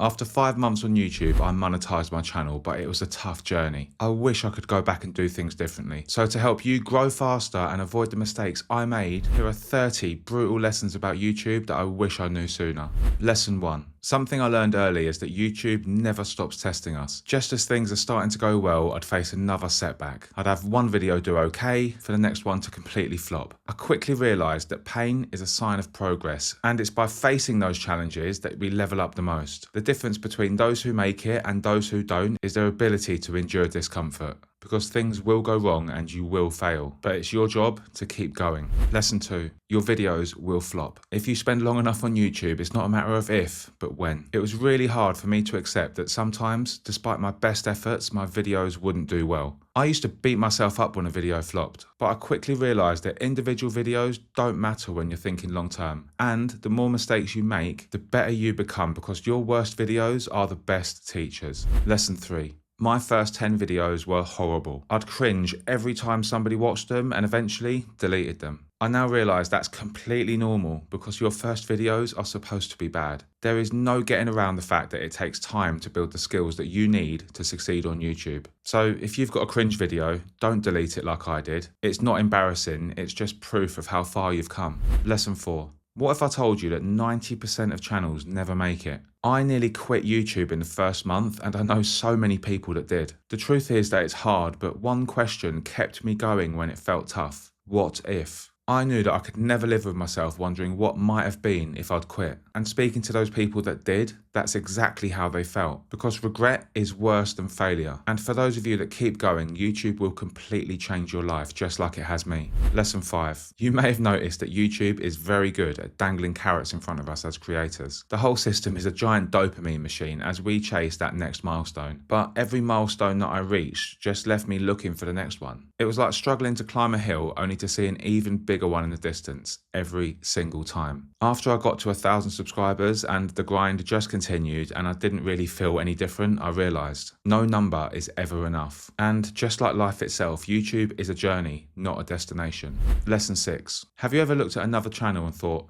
After 5 months on YouTube, I monetized my channel, but it was a tough journey. I wish I could go back and do things differently. So to help you grow faster and avoid the mistakes I made, here are 30 brutal lessons about YouTube that I wish I knew sooner. Lesson 1. Something I learned early is that YouTube never stops testing us. Just as things are starting to go well, I'd face another setback. I'd have one video do okay, for the next one to completely flop. I quickly realised that pain is a sign of progress, and it's by facing those challenges that we level up the most. The difference between those who make it and those who don't is their ability to endure discomfort. Because things will go wrong and you will fail, but it's your job to keep going. Lesson 2. Your videos will flop. If you spend long enough on YouTube, it's not a matter of if, but when. It was really hard for me to accept that sometimes, despite my best efforts, my videos wouldn't do well. I used to beat myself up when a video flopped, but I quickly realised that individual videos don't matter when you're thinking long term. And the more mistakes you make, the better you become, because your worst videos are the best teachers. Lesson 3. My first 10 videos were horrible. I'd cringe every time somebody watched them and eventually deleted them. I now realise that's completely normal because your first videos are supposed to be bad. There is no getting around the fact that it takes time to build the skills that you need to succeed on YouTube. So if you've got a cringe video, don't delete it like I did. It's not embarrassing, it's just proof of how far you've come. Lesson 4. What if I told you that 90% of channels never make it? I nearly quit YouTube in the first month, and I know so many people that did. The truth is that it's hard, but one question kept me going when it felt tough. What if? I knew that I could never live with myself wondering what might have been if I'd quit. And speaking to those people that did, that's exactly how they felt. Because regret is worse than failure. And for those of you that keep going, YouTube will completely change your life, just like it has me. Lesson 5. You may have noticed that YouTube is very good at dangling carrots in front of us as creators. The whole system is a giant dopamine machine as we chase that next milestone. But every milestone that I reached just left me looking for the next one. It was like struggling to climb a hill only to see an even bigger one in the distance every single time. After I got to 1,000 subscribers and the grind just continued and I didn't really feel any different, I realised no number is ever enough. And just like life itself, YouTube is a journey, not a destination. Lesson 6. Have you ever looked at another channel and thought,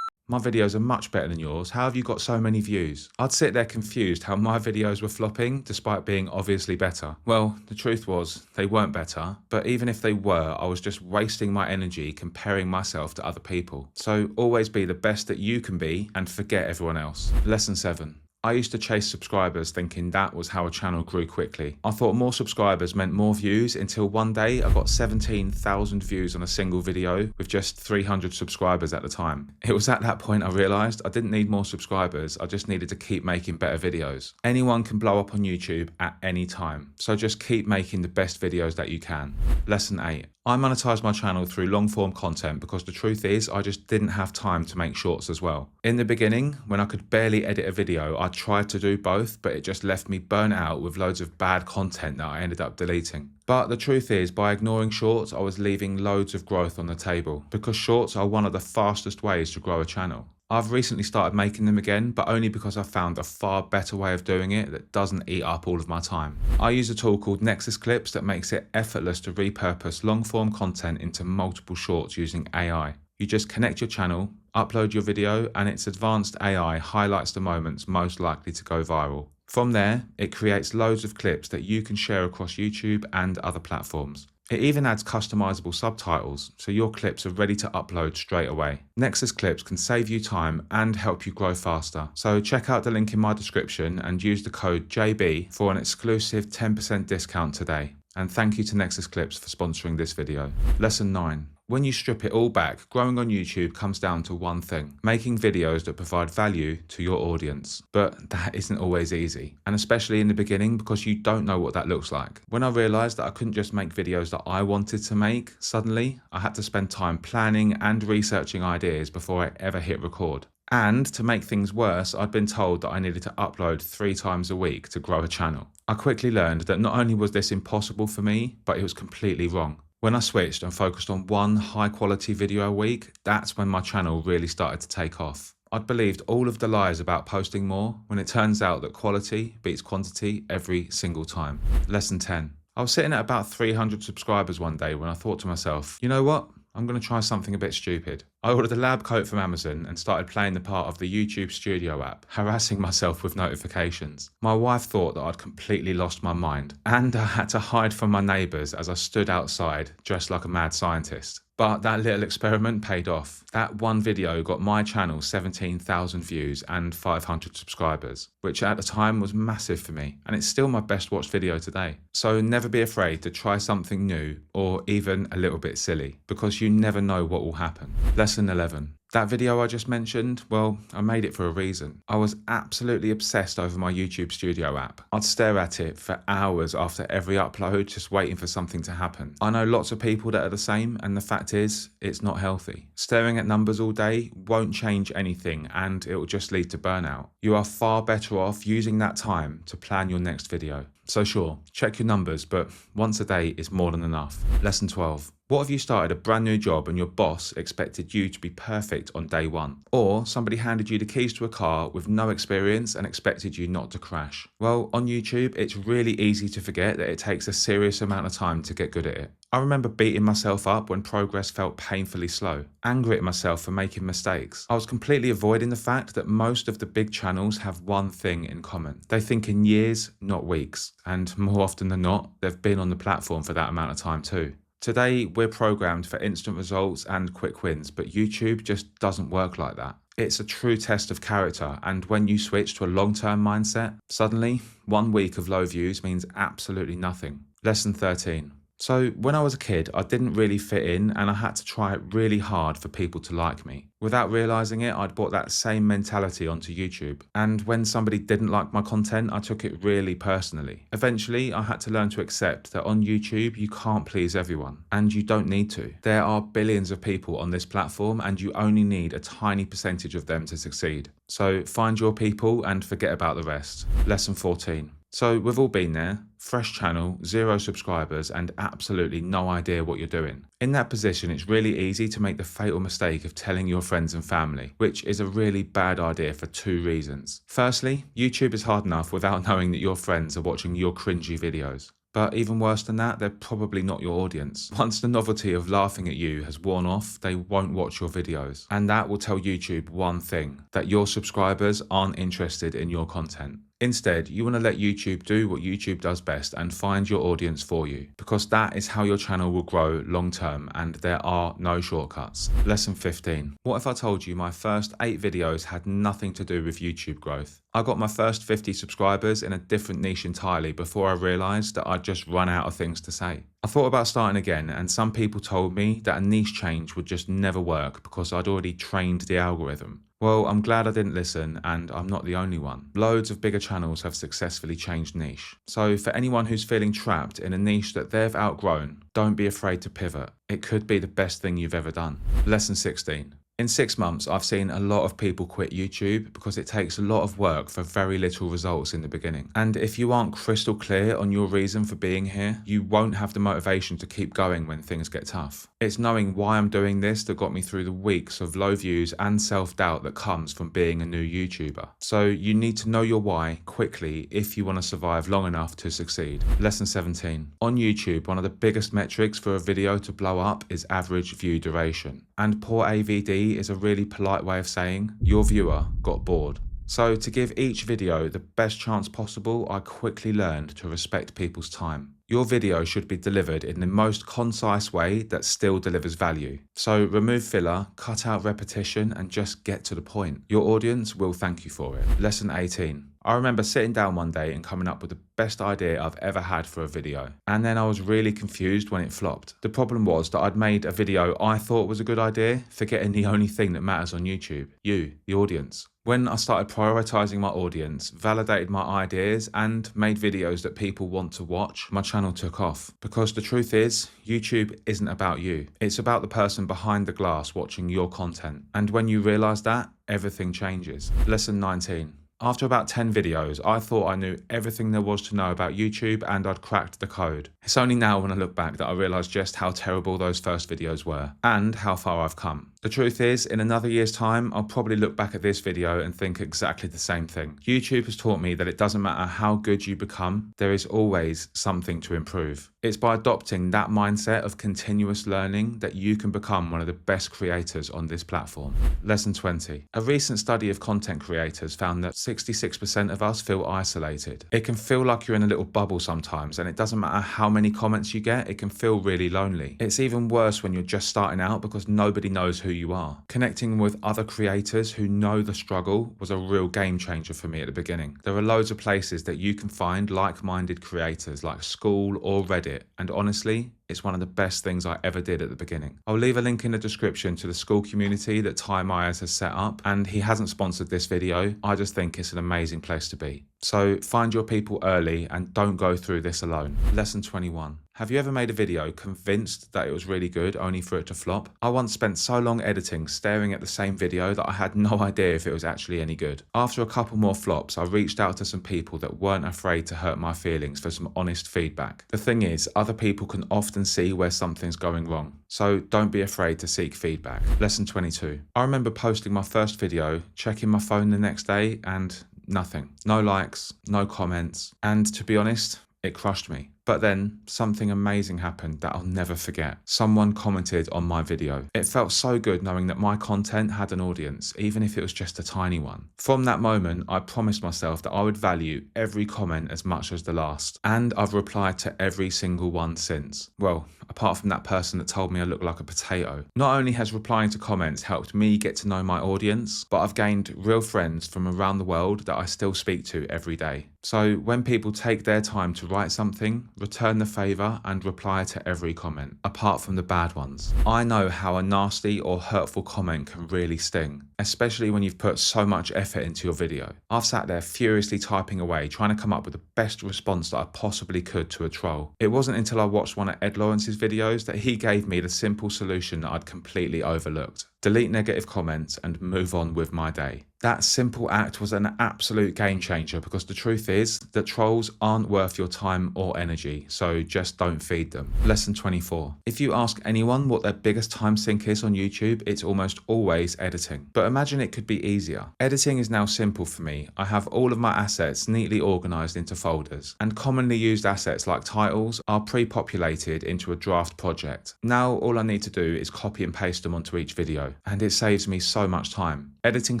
my videos are much better than yours, how have you got so many views? I'd sit there confused how my videos were flopping despite being obviously better. Well, the truth was, they weren't better, but even if they were, I was just wasting my energy comparing myself to other people. So always be the best that you can be and forget everyone else. Lesson 7. I used to chase subscribers thinking that was how a channel grew quickly. I thought more subscribers meant more views until one day I got 17,000 views on a single video with just 300 subscribers at the time. It was at that point I realised I didn't need more subscribers, I just needed to keep making better videos. Anyone can blow up on YouTube at any time, so just keep making the best videos that you can. Lesson 8. I monetized my channel through long form content because the truth is I just didn't have time to make shorts as well. In the beginning, when I could barely edit a video, I tried to do both, but it just left me burnt out with loads of bad content that I ended up deleting. But the truth is, by ignoring shorts, I was leaving loads of growth on the table because shorts are one of the fastest ways to grow a channel. I've recently started making them again, but only because I found a far better way of doing it that doesn't eat up all of my time. I use a tool called Nexus Clips that makes it effortless to repurpose long-form content into multiple shorts using AI. You just connect your channel, upload your video, and its advanced AI highlights the moments most likely to go viral. From there, it creates loads of clips that you can share across YouTube and other platforms. It even adds customizable subtitles, so your clips are ready to upload straight away. Nexus Clips can save you time and help you grow faster. So check out the link in my description and use the code JB for an exclusive 10% discount today. And thank you to Nexus Clips for sponsoring this video. Lesson 9. When you strip it all back, growing on YouTube comes down to one thing: making videos that provide value to your audience. But that isn't always easy, and especially in the beginning because you don't know what that looks like. When I realised that I couldn't just make videos that I wanted to make, suddenly I had to spend time planning and researching ideas before I ever hit record. And to make things worse, I'd been told that I needed to upload 3 times a week to grow a channel. I quickly learned that not only was this impossible for me, but it was completely wrong. When I switched and focused on one high quality video a week, that's when my channel really started to take off. I'd believed all of the lies about posting more when it turns out that quality beats quantity every single time. Lesson 10. I was sitting at about 300 subscribers one day when I thought to myself, you know what? I'm going to try something a bit stupid. I ordered a lab coat from Amazon and started playing the part of the YouTube Studio app, harassing myself with notifications. My wife thought that I'd completely lost my mind, and I had to hide from my neighbours as I stood outside, dressed like a mad scientist. But that little experiment paid off. That one video got my channel 17,000 views and 500 subscribers, which at the time was massive for me, and it's still my best watched video today. So never be afraid to try something new or even a little bit silly, because you never know what will happen. Lesson 11. That video I just mentioned, well, I made it for a reason. I was absolutely obsessed over my YouTube Studio app. I'd stare at it for hours after every upload, just waiting for something to happen. I know lots of people that are the same, and the fact is, it's not healthy. Staring at numbers all day won't change anything, and it will just lead to burnout. You are far better off using that time to plan your next video. So sure, check your numbers, but once a day is more than enough. Lesson 12. What if you started a brand new job and your boss expected you to be perfect on day one? Or somebody handed you the keys to a car with no experience and expected you not to crash? Well, on YouTube, it's really easy to forget that it takes a serious amount of time to get good at it. I remember beating myself up when progress felt painfully slow, angry at myself for making mistakes. I was completely avoiding the fact that most of the big channels have one thing in common. They think in years, not weeks, and more often than not, they've been on the platform for that amount of time too. Today, we're programmed for instant results and quick wins, but YouTube just doesn't work like that. It's a true test of character, and when you switch to a long-term mindset, suddenly, 1 week of low views means absolutely nothing. Lesson 13. So when I was a kid, I didn't really fit in, and I had to try it really hard for people to like me. Without realizing it, I'd brought that same mentality onto YouTube. And when somebody didn't like my content, I took it really personally. Eventually, I had to learn to accept that on YouTube, you can't please everyone, and you don't need to. There are billions of people on this platform, and you only need a tiny percentage of them to succeed. So find your people and forget about the rest. Lesson 14. So we've all been there. Fresh channel, 0 subscribers, and absolutely no idea what you're doing. In that position, it's really easy to make the fatal mistake of telling your friends and family, which is a really bad idea for 2 reasons. Firstly, YouTube is hard enough without knowing that your friends are watching your cringy videos. But even worse than that, they're probably not your audience. Once the novelty of laughing at you has worn off, they won't watch your videos. And that will tell YouTube one thing, that your subscribers aren't interested in your content. Instead, you want to let YouTube do what YouTube does best and find your audience for you, because that is how your channel will grow long term, and there are no shortcuts. Lesson 15. What if I told you my first 8 videos had nothing to do with YouTube growth? I got my first 50 subscribers in a different niche entirely before I realised that I'd just run out of things to say. I thought about starting again, and some people told me that a niche change would just never work because I'd already trained the algorithm. Well, I'm glad I didn't listen, and I'm not the only one. Loads of bigger channels have successfully changed niche. So for anyone who's feeling trapped in a niche that they've outgrown, don't be afraid to pivot. It could be the best thing you've ever done. Lesson 16. In 6 months, I've seen a lot of people quit YouTube because it takes a lot of work for very little results in the beginning. And if you aren't crystal clear on your reason for being here, you won't have the motivation to keep going when things get tough. It's knowing why I'm doing this that got me through the weeks of low views and self-doubt that comes from being a new YouTuber. So you need to know your why quickly if you want to survive long enough to succeed. Lesson 17. On YouTube, one of the biggest metrics for a video to blow up is average view duration. And poor AVD is a really polite way of saying your viewer got bored. So to give each video the best chance possible, I quickly learned to respect people's time. Your video should be delivered in the most concise way that still delivers value. So remove filler, cut out repetition, and just get to the point. Your audience will thank you for it. Lesson 18. I remember sitting down one day and coming up with the best idea I've ever had for a video. And then I was really confused when it flopped. The problem was that I'd made a video I thought was a good idea, forgetting the only thing that matters on YouTube, you, the audience. When I started prioritizing my audience, validated my ideas, and made videos that people want to watch, my channel took off. Because the truth is, YouTube isn't about you. It's about the person behind the glass watching your content. And when you realize that, everything changes. Lesson 19. After about 10 videos, I thought I knew everything there was to know about YouTube and I'd cracked the code. It's only now when I look back that I realise just how terrible those first videos were and how far I've come. The truth is, in another year's time, I'll probably look back at this video and think exactly the same thing. YouTube has taught me that it doesn't matter how good you become, there is always something to improve. It's by adopting that mindset of continuous learning that you can become one of the best creators on this platform. Lesson 20. A recent study of content creators found that 66% of us feel isolated. It can feel like you're in a little bubble sometimes, and it doesn't matter how many comments you get, it can feel really lonely. It's even worse when you're just starting out because nobody knows who you are. Connecting with other creators who know the struggle was a real game changer for me at the beginning. There are loads of places that you can find like-minded creators like school or Reddit, and honestly, it's one of the best things I ever did at the beginning. I'll leave a link in the description to the school community that Ty Myers has set up, and he hasn't sponsored this video. I just think it's an amazing place to be. So find your people early and don't go through this alone. Lesson 21. Have you ever made a video convinced that it was really good only for it to flop? I once spent so long editing, staring at the same video that I had no idea if it was actually any good. After a couple more flops, I reached out to some people that weren't afraid to hurt my feelings for some honest feedback. The thing is, other people can often see where something's going wrong, so don't be afraid to seek feedback. Lesson 22. I remember posting my first video, checking my phone the next day, and nothing. No likes, no comments, and to be honest, it crushed me. But then something amazing happened that I'll never forget. Someone commented on my video. It felt so good knowing that my content had an audience, even if it was just a tiny one. From that moment, I promised myself that I would value every comment as much as the last. And I've replied to every single one since. Well, apart from that person that told me I look like a potato. Not only has replying to comments helped me get to know my audience, but I've gained real friends from around the world that I still speak to every day. So when people take their time to write something, return the favour and reply to every comment, apart from the bad ones. I know how a nasty or hurtful comment can really sting, especially when you've put so much effort into your video. I've sat there furiously typing away, trying to come up with the best response that I possibly could to a troll. It wasn't until I watched one of Ed Lawrence's videos that he gave me the simple solution that I'd completely overlooked. Delete negative comments and move on with my day. That simple act was an absolute game changer because the truth is that trolls aren't worth your time or energy, so just don't feed them. Lesson 24. If you ask anyone what their biggest time sink is on YouTube, it's almost always editing. But imagine it could be easier. Editing is now simple for me. I have all of my assets neatly organized into folders, and commonly used assets like titles are pre-populated into a draft project. Now all I need to do is copy and paste them onto each video, and it saves me so much time. Editing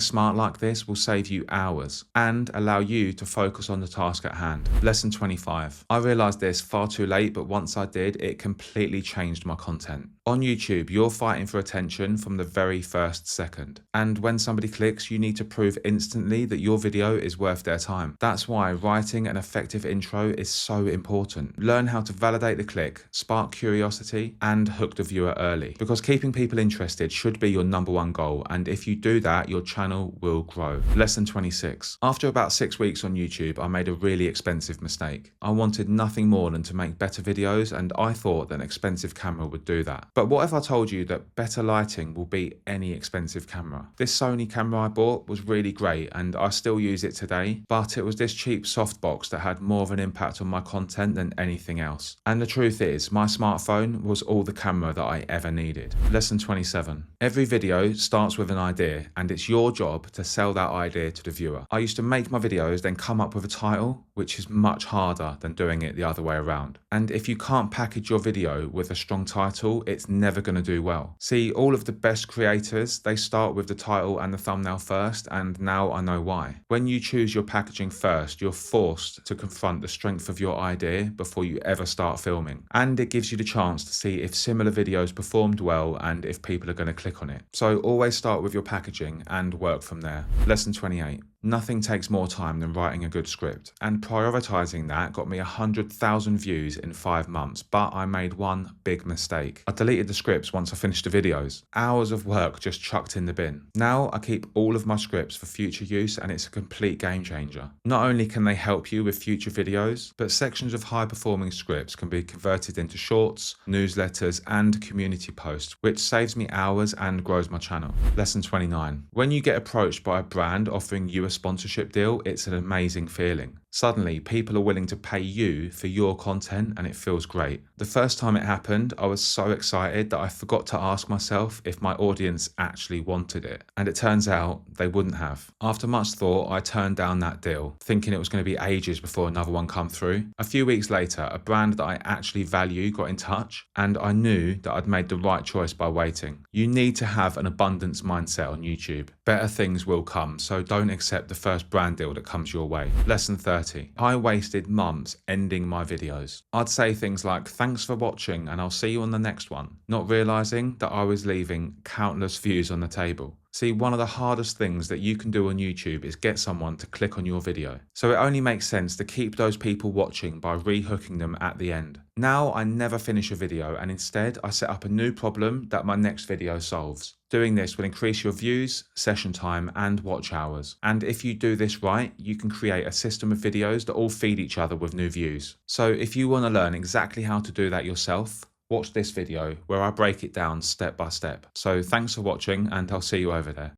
smart like this will save you hours and allow you to focus on the task at hand. Lesson 25. I realized this far too late, but once I did, it completely changed my content. On YouTube, you're fighting for attention from the very first second. And when somebody clicks, you need to prove instantly that your video is worth their time. That's why writing an effective intro is so important. Learn how to validate the click, spark curiosity, and hook the viewer early. Because keeping people interested should be your #1 goal. And if you do that, your channel will grow. Lesson 26. After about 6 weeks on YouTube, I made a really expensive mistake. I wanted nothing more than to make better videos, and I thought that an expensive camera would do that. But what if I told you that better lighting will beat any expensive camera? This Sony camera I bought was really great and I still use it today, but it was this cheap softbox that had more of an impact on my content than anything else. And the truth is, my smartphone was all the camera that I ever needed. Lesson 27. Every video starts with an idea, and it's your job to sell that idea to the viewer. I used to make my videos, then come up with a title, which is much harder than doing it the other way around. And if you can't package your video with a strong title, it's never going to do well. See, all of the best creators, they start with the title and the thumbnail first, and now I know why. When you choose your packaging first, you're forced to confront the strength of your idea before you ever start filming. And it gives you the chance to see if similar videos performed well and if people are going to click on it. So always start with your packaging and work from there. Lesson 28. Nothing takes more time than writing a good script, and prioritizing that got me 100,000 views in 5 months, but I made one big mistake. I deleted the scripts once I finished the videos. Hours of work just chucked in the bin. Now I keep all of my scripts for future use, and it's a complete game changer. Not only can they help you with future videos, but sections of high performing scripts can be converted into shorts, newsletters, and community posts, which saves me hours and grows my channel. Lesson 29. When you get approached by a brand offering you a sponsorship deal, it's an amazing feeling. Suddenly, people are willing to pay you for your content and it feels great. The first time it happened, I was so excited that I forgot to ask myself if my audience actually wanted it. And it turns out they wouldn't have. After much thought, I turned down that deal, thinking it was going to be ages before another one come through. A few weeks later, a brand that I actually value got in touch, and I knew that I'd made the right choice by waiting. You need to have an abundance mindset on YouTube. Better things will come, so don't accept the first brand deal that comes your way. Lesson 30. I wasted months ending my videos. I'd say things like, thanks for watching and I'll see you on the next one, not realizing that I was leaving countless views on the table. See, one of the hardest things that you can do on YouTube is get someone to click on your video. So it only makes sense to keep those people watching by re-hooking them at the end. Now I never finish a video, and instead I set up a new problem that my next video solves. Doing this will increase your views, session time, and watch hours. And if you do this right, you can create a system of videos that all feed each other with new views. So if you want to learn exactly how to do that yourself, watch this video where I break it down step by step. So thanks for watching, and I'll see you over there.